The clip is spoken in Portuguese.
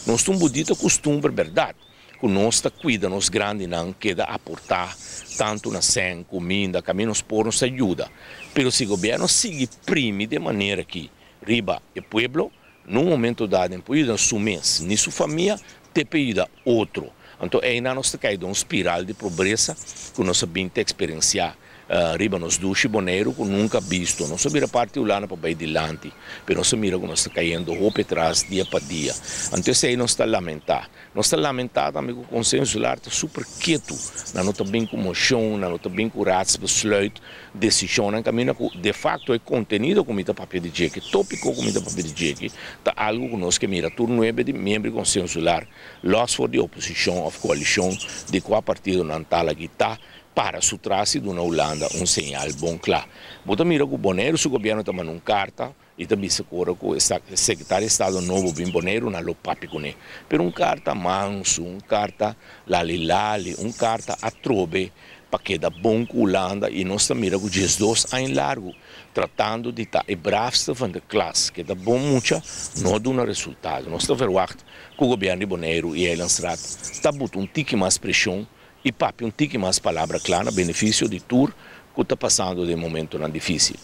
Nós temos budita costume, verdade, que nós cuida, nós grande não queda aportar tanto na sem comida, caminhos por nos ajuda. Pero se o governo sigue prime de maneira que riba o pueblo, num momento dado, em período de seu mês, nem sua família, te peida outro. Então, ainda nós caímos em uma espiral de pobreza que nós sabemos experienciar. Riba nos duche boneiro que nunca visto, não se mira parte ulana para bem dilante, mas nós mira que nós está caindo roupa atrás dia para dia. Então isso aí nós está lamentar. Nós está lamentar também que o Conselho Insular está super quieto, não está bem com moção, não está bem com ratos, besluit, decisão, não caminha de facto é contenido como está papel de jeque, tópico como está papel de jeque, está algo que nós que mira turno é de membro do Conselho Insular, los for de oposição ou coalição de qual partido não está lá que está para su trase de uma Holanda um sinal bom claro. Bota mira que o Boneiro, o governo está mandando carta e também se cura que o secretário de Estado novo bem Boneiro não lo papi com ele. Pero carta manso, carta lali, carta a trobe para que da bom com Holanda e nós mira que os dois em largo tratando de estar bravste van de classe que da bom mucha não dá resultado. Nós estamos verwacht que o governo de Boneiro e Eilandstraat está botando tique mais pressão e papi um tique mais palavra clara, benefício de tur que está passando de momento não difícil.